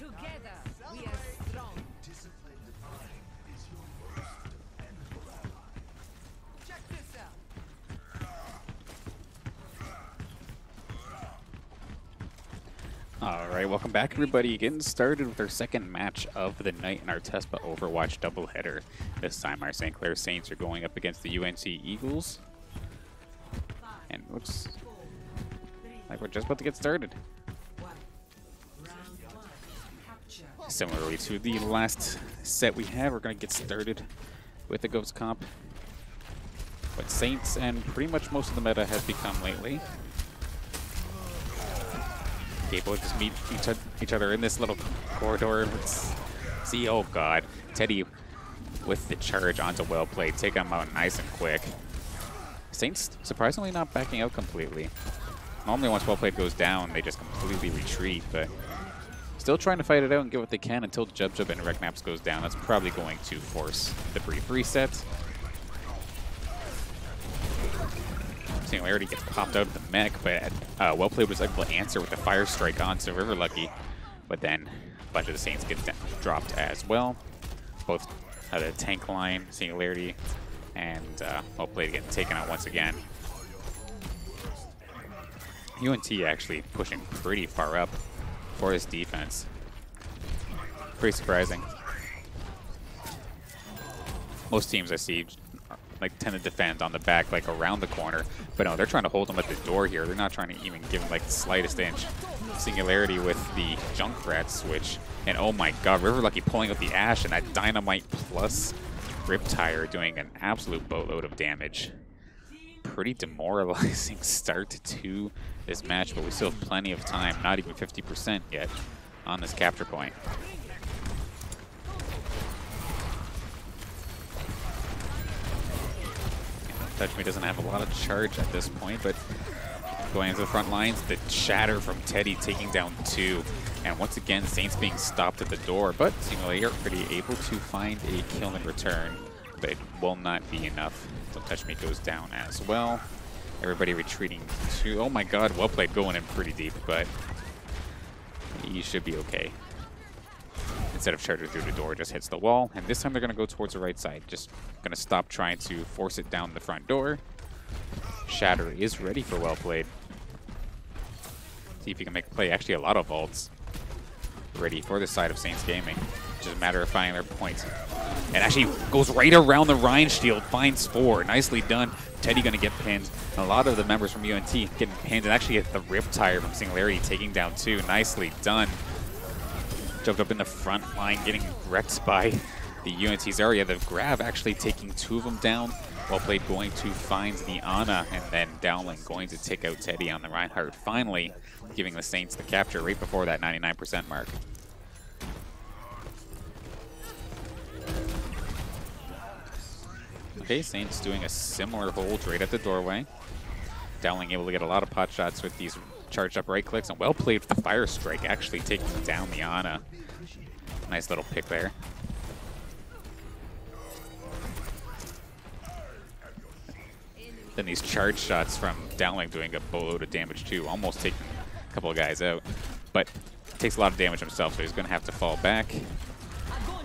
Together, we are strong. Check this out. Alright, welcome back everybody. Getting started with our second match of the night in our Tespa Overwatch doubleheader. This time our St. Clair Saints are going up against the UNT Eagles. And it looks like we're just about to get started. Similarly to the last set we have, we're going to get started with the Ghost comp. What Saints and pretty much most of the meta has become lately. People just meet each other in this little corridor. Let's see, oh god. Teddy with the charge onto well played. Take him out nice and quick. Saints surprisingly not backing out completely. Normally once well played goes down, they just completely retreat, but still trying to fight it out and get what they can until Jub Jub and Reknaps goes down. That's probably going to force the brief reset. Singularity gets popped out of the mech, but well played was able to answer with the fire strike onto River Lucky, but then a bunch of the Saints get dropped as well. Both the tank line, Singularity, and well played getting taken out once again. UNT actually pushing pretty far up for his defense. Pretty surprising. Most teams I see like tend to defend on the back, like around the corner, but no, they're trying to hold him at the door here. They're not trying to even give him like the slightest inch. Singularity with the Junkrat switch, and oh my god, River Lucky pulling out the Ash and that Dynamite plus Riptire doing an absolute boatload of damage. Pretty demoralizing start to this match, but we still have plenty of time, not even 50% yet on this capture point. Touch Me doesn't have a lot of charge at this point, but going into the front lines, the shatter from Teddy taking down 2. And once again, Saints being stopped at the door, but seemingly are pretty able to find a kill in return, but it will not be enough. Don't Touch Me goes down as well. Everybody retreating to, oh my god, well played, going in pretty deep, but he should be okay. Instead of charging through the door, just hits the wall, and this time they're going to go towards the right side. Just going to stop trying to force it down the front door. Shatter is ready for well played. See if he can make a play. Actually, a lot of ults ready for the side of Saints Gaming. Just a matter of finding their points. And actually goes right around the Rhine shield, finds 4. Nicely done. Teddy going to get pinned. A lot of the members from UNT getting pinned, and actually at the Riptire from Singularity taking down 2. Nicely done. Jumped up in the front line, getting wrecked by the UNT Zarya. The Grav actually taking 2 of them down. Well played, going to find the Ana, and then Dowling going to take out Teddy on the Reinhardt, finally giving the Saints the capture right before that 99% mark. Okay, Saints doing a similar hold right at the doorway. Dowling able to get a lot of pot shots with these charged up right clicks, and well played with the fire strike, actually taking down the Ana. Nice little pick there. Then these charge shots from Dowling doing a boatload of damage too, almost taking a couple of guys out, but takes a lot of damage himself, so he's going to have to fall back.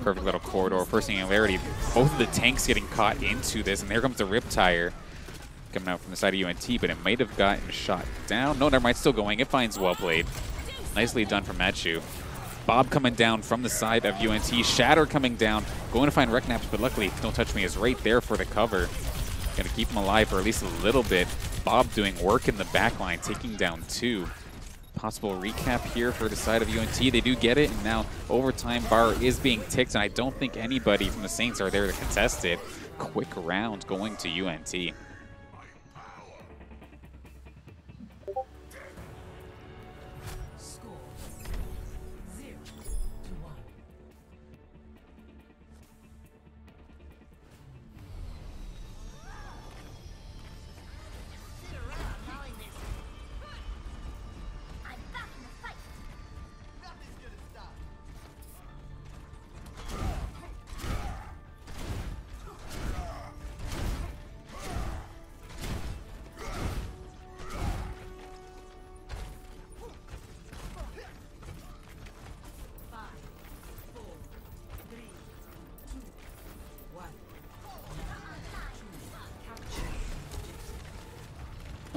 Perfect little corridor for Singularity. Both of the tanks getting caught into this, and there comes the Riptire coming out from the side of UNT, but it might have gotten shot down. No, never mind, still going. It finds well played. Nicely done from Matchu. Bob coming down from the side of UNT. Shatter coming down, going to find Reknaps, but luckily Don't Touch Me is right there for the cover. Going to keep him alive for at least a little bit. Bob doing work in the back line, taking down 2. Possible recap here for the side of UNT. They do get it, and now overtime bar is being ticked, and I don't think anybody from the Saints are there to contest it. Quick round going to UNT.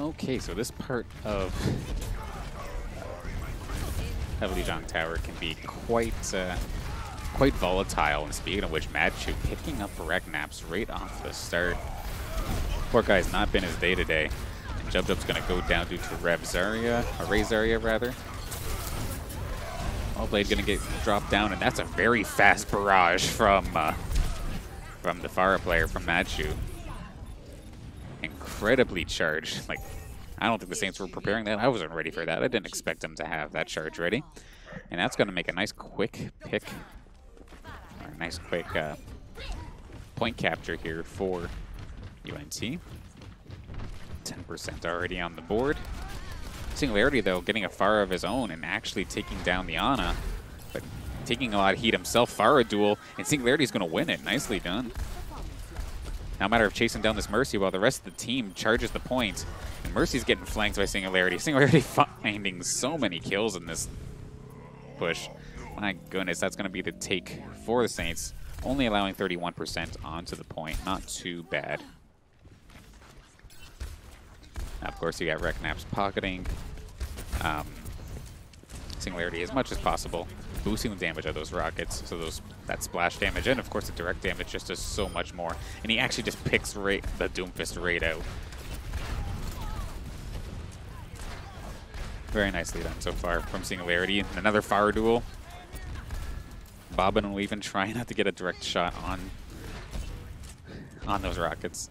Okay, so this part of Lijiang Tower can be quite volatile. And speaking of which, Madchu picking up Reknaps right off the start. Poor guy's not been his day today. And Jubjub's going to go down due to Ray Zarya rather. Wellplayed going to get dropped down, and that's a very fast barrage from the Pharah player from Madchu. Incredibly charged. Like, I don't think the Saints were preparing that. I wasn't ready for that. I didn't expect them to have that charge ready. And that's going to make a nice quick pick, or a nice quick point capture here for UNT. 10% already on the board. Singularity, though, getting a Pharah of his own and actually taking down the Ana, but taking a lot of heat himself. Pharah duel, and Singularity is going to win it. Nicely done. Now a matter of chasing down this Mercy while the rest of the team charges the point. And Mercy's getting flanked by Singularity. Singularity finding so many kills in this push. My goodness, that's going to be the take for the Saints. Only allowing 31% onto the point. Not too bad. Now, of course, you got Reknaps pocketing Singularity as much as possible, boosting the damage of those rockets, so that splash damage, and of course the direct damage just does so much more. And he actually just picks the Doomfist right out. Very nicely done so far from Singularity. Another Pharah duel. Bobbing and weaving, trying not to get a direct shot on those rockets.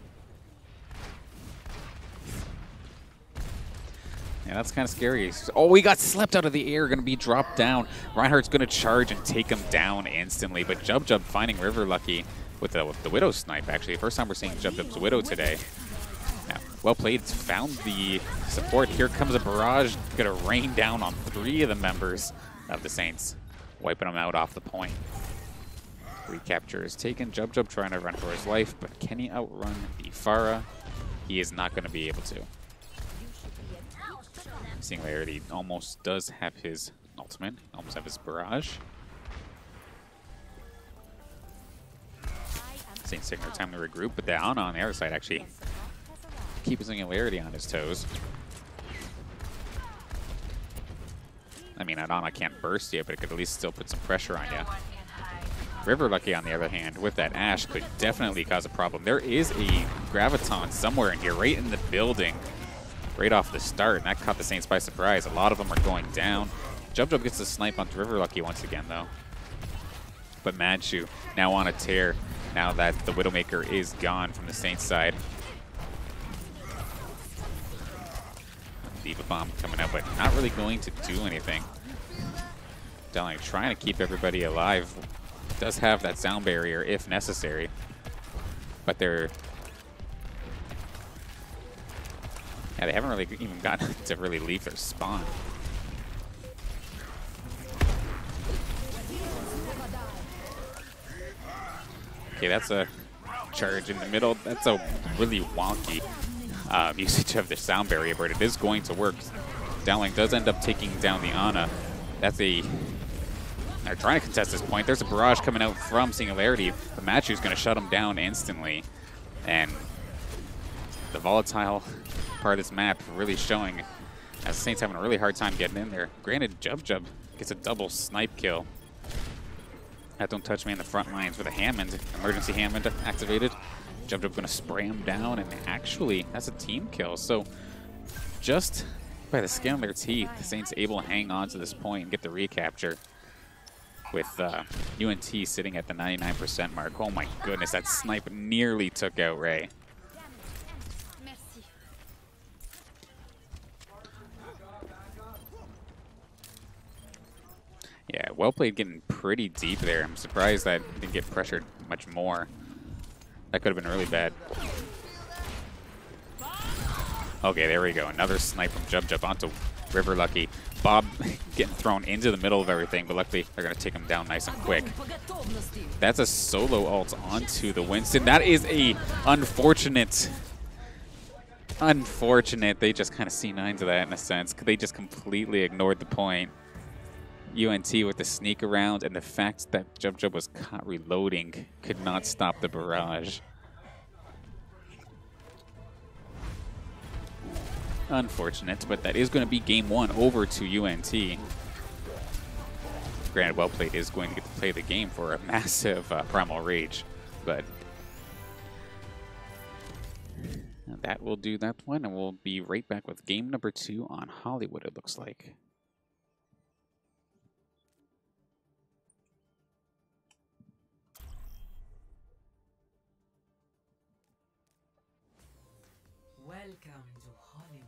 Yeah, that's kind of scary. Oh, we got slept out of the air, going to be dropped down. Reinhardt's going to charge and take him down instantly, but Jubjub finding River Lucky with the Widow snipe, actually. First time we're seeing Jubjub's Widow today. Now, well played, found the support. Here comes a barrage, going to rain down on 3 of the members of the Saints, wiping them out off the point. Recapture is taken. Jubjub trying to run for his life, but can he outrun the Pharah? He is not going to be able to. Singularity almost does have his ultimate, almost have his barrage. Saints taking their time to regroup, but the Ana on the other side actually keeping Singularity on his toes. I mean, Ana can't burst yet, but it could at least still put some pressure on you. River Lucky, on the other hand, with that Ashe, could definitely cause a problem. There is a Graviton somewhere in here, right in the building. Right off the start, and that caught the Saints by surprise. A lot of them are going down. Jubjub gets the snipe onto River Lucky once again, though. But Madchu now on a tear, now that the Widowmaker is gone from the Saints side. Diva Bomb coming out, but not really going to do anything. Definitely trying to keep everybody alive. Does have that sound barrier if necessary, but they're... Yeah, they haven't really even gotten to really leave their spawn. Okay, that's a charge in the middle. That's a really wonky usage of the sound barrier, but it is going to work. Downlink does end up taking down the Ana. That's a... They're trying to contest this point. There's a barrage coming out from Singularity. The Madchu's going to shut him down instantly. And the volatile part of this map really showing as the Saints having a really hard time getting in there. Granted, Jubjub gets a double snipe kill. That don't touch me in the front lines with a Hammond, emergency Hammond activated. Jubjub going to spray him down, and actually that's a team kill. So just by the skin of their teeth, the Saints able to hang on to this point and get the recapture with UNT sitting at the 99% mark. Oh my goodness, that snipe nearly took out Ray. Yeah, well played getting pretty deep there. I'm surprised that didn't get pressured much more. That could have been really bad. Okay, there we go. Another snipe from Jubjub onto River Lucky. Bob getting thrown into the middle of everything, but luckily they're going to take him down nice and quick. That's a solo ult onto the Winston. That is a unfortunate. They just kind of C9 to that in a sense. They just completely ignored the point. UNT with the sneak around, and the fact that Jubjub was caught reloading could not stop the barrage. Unfortunate, but that is going to be game 1 over to UNT. Granted, Well Played is going to get to play the game for a massive Primal Rage, but that will do that one, and we'll be right back with game number 2 on Hollywood, it looks like. Welcome to Hollywood.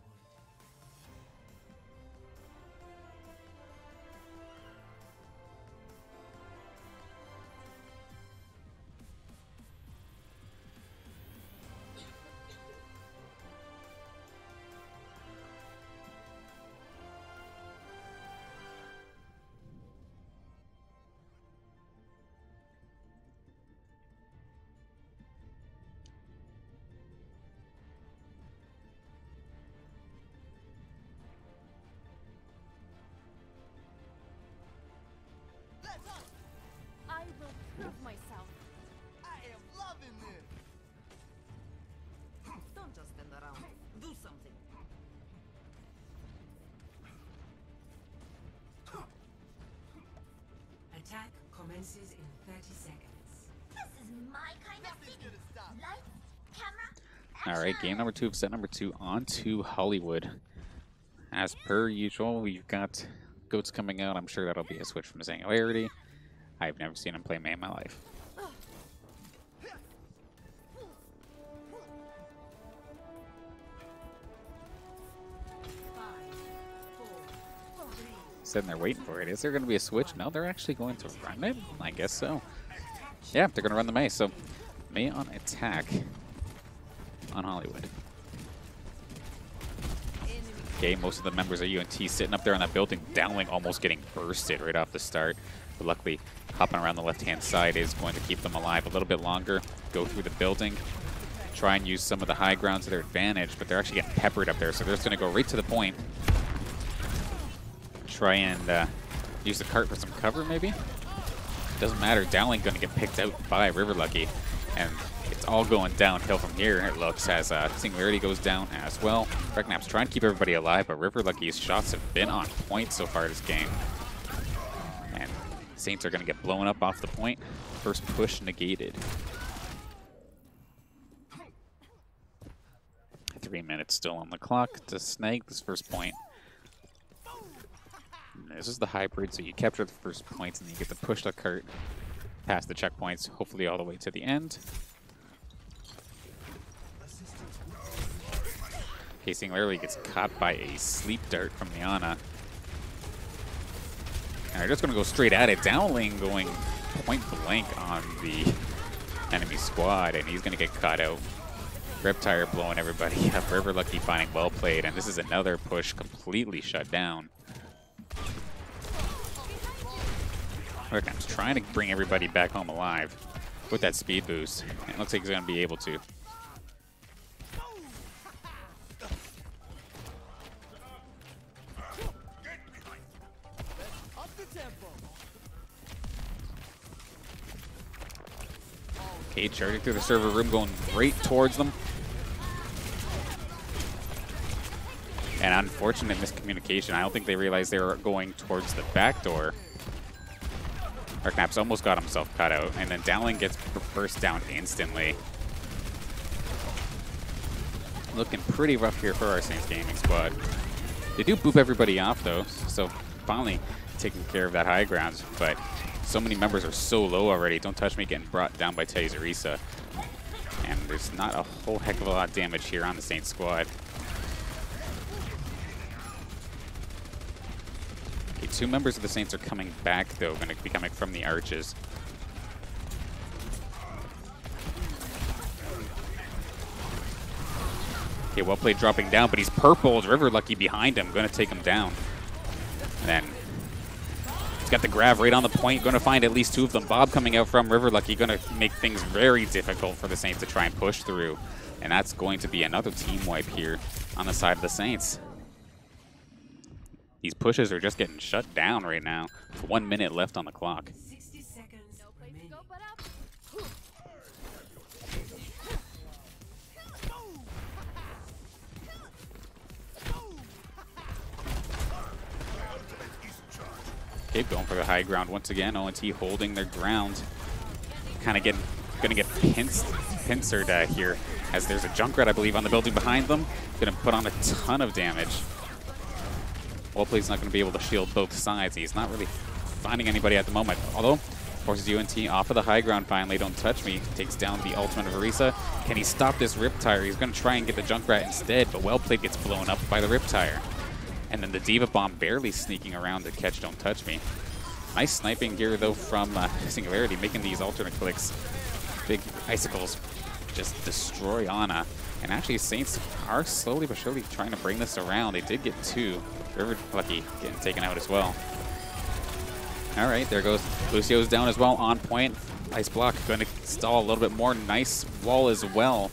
I will prove myself. I am loving this. Don't just stand around. Do something. Attack commences in 30 seconds. This is my kind of Nothing's city. gonna stop. Lights, camera, All right, game number 2 of set number 2 on to Hollywood. As per usual, we've got Goats coming out. I'm sure that'll be a switch from Singularity. I've never seen him play May in my life. Sitting there waiting for it. Is there going to be a switch? No, they're actually going to run it? I guess so. Yeah, they're going to run the May. So May on attack on Hollywood. Okay, most of the members of UNT sitting up there on that building. Dowling almost getting bursted right off the start. But luckily, hopping around the left-hand side is going to keep them alive a little bit longer. Go through the building. Try and use some of the high ground to their advantage, but they're actually getting peppered up there. So they're just going to go right to the point. Try and use the cart for some cover, maybe? Doesn't matter. Dowling going to get picked out by River Lucky. And it's all going downhill from here, it looks, as Singularity goes down as well. Reknap's trying to keep everybody alive, but River Lucky's shots have been on point so far this game. And Saints are going to get blown up off the point. First push negated. 3 minutes still on the clock to snag this first point. And this is the hybrid, so you capture the first points and then you get to push the cart past the checkpoints, hopefully all the way to the end. Okay, Singularity gets caught by a sleep dart from Liana. And they're just going to go straight at it. Dowling going point blank on the enemy squad, and he's going to get caught out. Reptire blowing everybody up. River Lucky finding Well Played, and this is another push completely shut down. Reknap's trying to bring everybody back home alive with that speed boost. It looks like he's going to be able to. Okay, charging through the server room, going right towards them. And unfortunate miscommunication. I don't think they realized they were going towards the back door. Reknap's almost got himself cut out, and then Dowling gets burst down instantly. Looking pretty rough here for our Saints Gaming squad. They do boop everybody off, though, so finally taking care of that high ground, but so many members are so low already. Don't Touch Me getting brought down by Teddy Zarisa. And there's not a whole heck of a lot of damage here on the Saints squad. Okay, 2 members of the Saints are coming back, though, going to be coming from the arches. Okay, Well Played dropping down, but he's purpled. River Lucky behind him, going to take him down. And then he's got the grab right on the point, going to find at least 2 of them. Bob coming out from River Lucky, going to make things very difficult for the Saints to try and push through. And that's going to be another team wipe here on the side of the Saints. These pushes are just getting shut down right now. 1 minute left on the clock. 60 seconds. No place to go but up. Okay, going for the high ground once again. UNT holding their ground. Kind of gonna get pincered here, as there's a Junkrat, I believe, on the building behind them. Gonna put on a ton of damage. Wellplay's not gonna be able to shield both sides. He's not really finding anybody at the moment. Although, forces UNT off of the high ground finally. Don't touch me. Takes down the ultimate of Orisa. Can he stop this Riptire? He's gonna try and get the Junkrat instead, but Wellplayed gets blown up by the Riptire. And then the D.Va Bomb barely sneaking around to catch Don't Touch Me. Nice sniping here, though, from Singularity, making these alternate clicks. Big icicles just destroy Ana. And actually, Saints are slowly but surely trying to bring this around. They did get 2. River Lucky getting taken out as well. All right, there goes Lucio's down as well, on point. Ice block, going to stall a little bit more. Nice wall as well.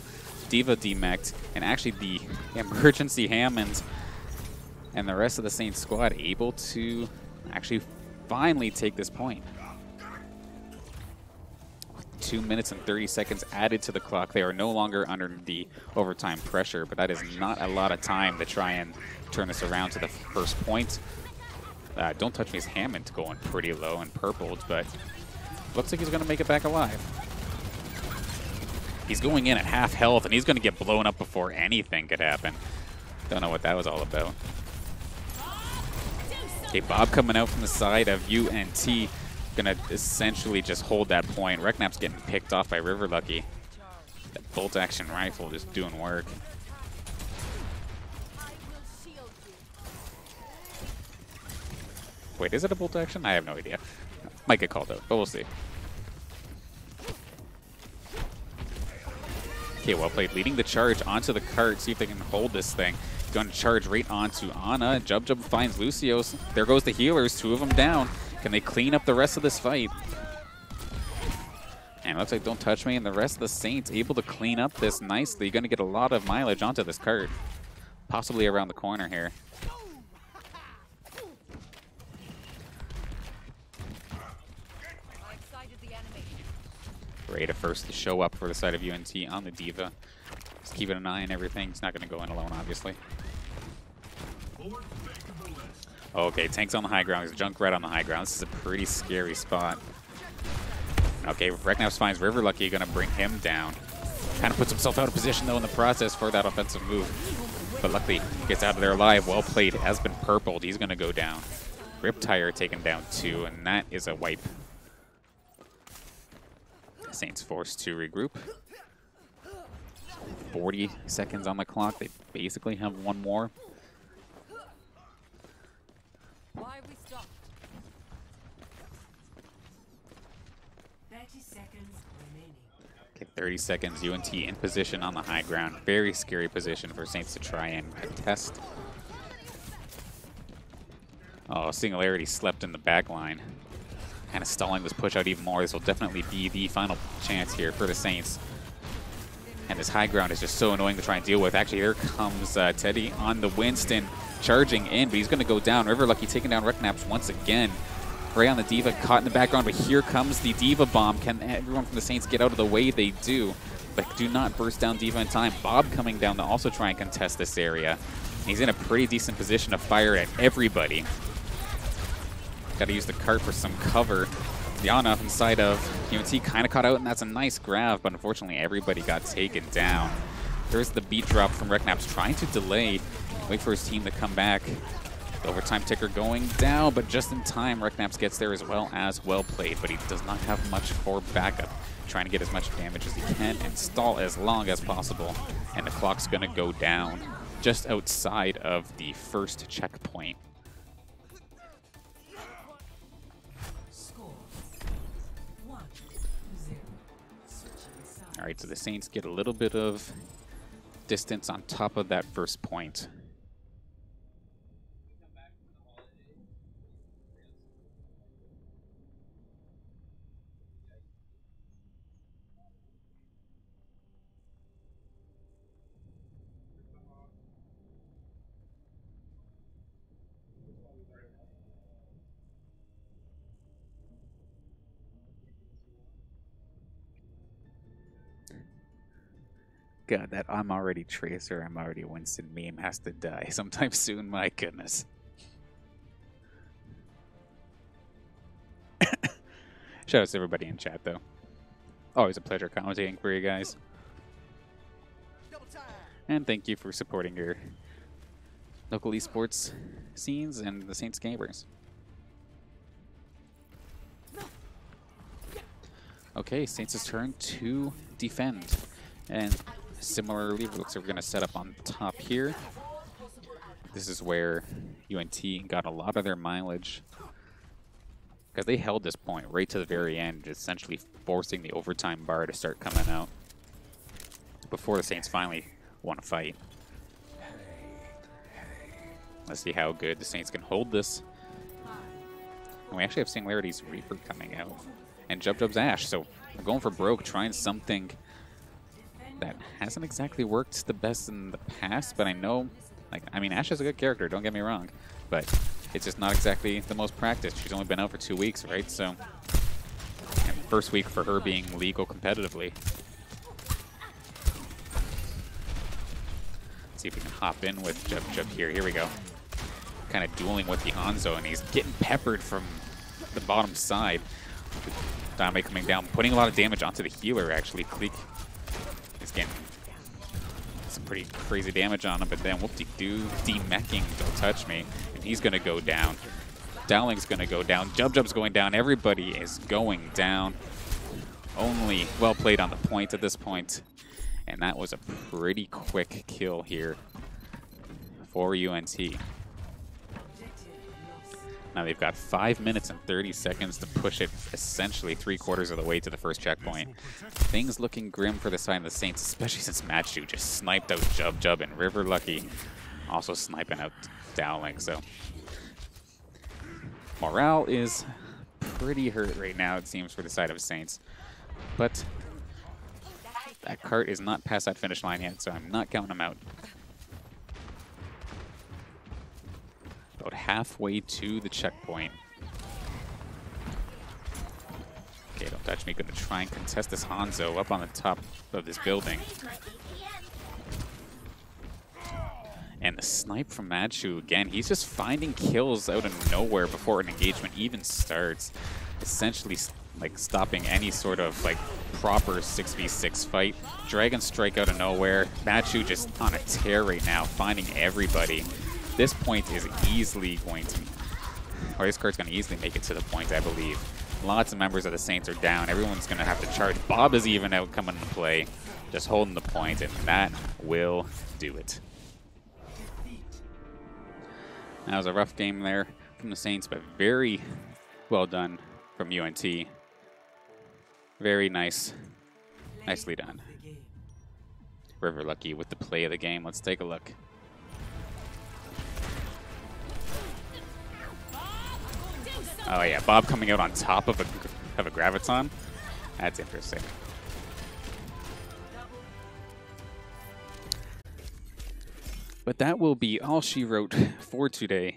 D.Va demeched, and actually the emergency Hammond and the rest of the Saints squad able to actually finally take this point. 2 minutes and 30 seconds added to the clock. They are no longer under the overtime pressure, but that is not a lot of time to try and turn this around to the first point. Don't Touch Me's Hammond going pretty low and purpled, but looks like he's going to make it back alive. He's going in at half health, and he's going to get blown up before anything could happen. Don't know what that was all about. Okay, Bob coming out from the side of UNT. Gonna essentially just hold that point. Reknap's getting picked off by River Lucky. That bolt action rifle just doing work. Wait, is it a bolt action? I have no idea. Might get called out, but we'll see. Okay, well played. Leading the charge onto the cart. See if they can hold this thing. Going to charge right onto Ana. Jub finds Lucio's. There goes the healers. 2 of them down. Can they clean up the rest of this fight? And it looks like Don't Touch Me and the rest of the Saints able to clean up this nicely. Going to get a lot of mileage onto this cart. Possibly around the corner here. Rada first to show up for the side of UNT on the D.Va. Just keeping an eye on everything. He's not going to go in alone, obviously. Okay, Tank's on the high ground. There's a Junkrat on the high ground. This is a pretty scary spot. Okay, Reknaps finds River Lucky, going to bring him down. Kind of puts himself out of position, though, in the process for that offensive move. But luckily, gets out of there alive. Well played. Has been purpled. He's going to go down. Riptire taken down 2, and that is a wipe. Saints forced to regroup. 40 seconds on the clock. They basically have 1 more. Why we stopped? 30 seconds remaining. Okay, 30 seconds. UNT in position on the high ground. Very scary position for Saints to try and contest. Oh, Singularity slept in the back line. Kind of stalling this push out even more. This will definitely be the final chance here for the Saints. And this high ground is just so annoying to try and deal with. Actually, here comes Teddy on the Winston, charging in, but he's going to go down. River Lucky taking down Reknaps once again. Ray on the D.Va caught in the background, but here comes the D.Va Bomb. Can everyone from the Saints get out of the way? They do, but do not burst down D.Va in time. Bob coming down to also try and contest this area. He's in a pretty decent position to fire at everybody. Got to use the cart for some cover. Yana inside of UNT kind of caught out, and that's a nice grab, but unfortunately everybody got taken down. There's the beat drop from Reknaps trying to delay, wait for his team to come back. The overtime ticker going down, but just in time, Reknaps gets there as well as well played, but he does not have much for backup. Trying to get as much damage as he can and stall as long as possible. And the clock's going to go down just outside of the first checkpoint. All right, so the Saints get a little bit of distance on top of that first point. God, that I'm already Tracer, I'm already Winston meme has to die sometime soon, my goodness. Shout out to everybody in chat, though. Always a pleasure commentating for you guys. And thank you for supporting your local esports scenes and the Saints gamers. Okay, Saints' turn to defend. And similarly, looks like we're going to set up on top here. This is where UNT got a lot of their mileage, because they held this point right to the very end, essentially forcing the overtime bar to start coming out before the Saints finally won a fight. Let's see how good the Saints can hold this. And we actually have Singularity's Reaper coming out and Jub's Ash, so I'm going for broke, trying something that hasn't exactly worked the best in the past, but I know, like, I mean, Ash is a good character, don't get me wrong, but it's just not exactly the most practiced. She's only been out for 2 weeks, right? So, and first week for her being legal competitively. Let's see if we can hop in with Jub here. Here we go. Kind of dueling with the Hanzo, and he's getting peppered from the bottom side. Dame coming down, putting a lot of damage onto the healer, actually. Kleek is getting some pretty crazy damage on him, but then whoop-de-doo, demeching, don't touch me, and he's going to go down. Dowling's going to go down. Jub's going down. Everybody is going down. Only well played on the point at this point. And that was a pretty quick kill here for UNT. Now they've got 5 minutes and 30 seconds to push it essentially 3/4 of the way to the first checkpoint. Things looking grim for the side of the Saints, especially since Matchu just sniped out Jub and River Lucky also sniping out Dowling. So morale is pretty hurt right now, it seems, for the side of Saints. But that cart is not past that finish line yet, so I'm not counting them out. About halfway to the checkpoint. Okay, don't touch me. Gonna try and contest this Hanzo up on the top of this building. And the snipe from Matchu again. He's just finding kills out of nowhere before an engagement even starts. Essentially, like, stopping any sort of, like, proper 6v6 fight. Dragon Strike out of nowhere. Matchu just on a tear right now, finding everybody. This point is easily going to, or this card's going to easily make it to the point, I believe. Lots of members of the Saints are down. Everyone's going to have to charge. Bob is even out coming into play, just holding the point, and that will do it. That was a rough game there from the Saints, but very well done from UNT. Very nice. Nicely done. River Lucky with the play of the game. Let's take a look. Oh yeah, Bob coming out on top of a Graviton. That's interesting. But that will be all she wrote for today.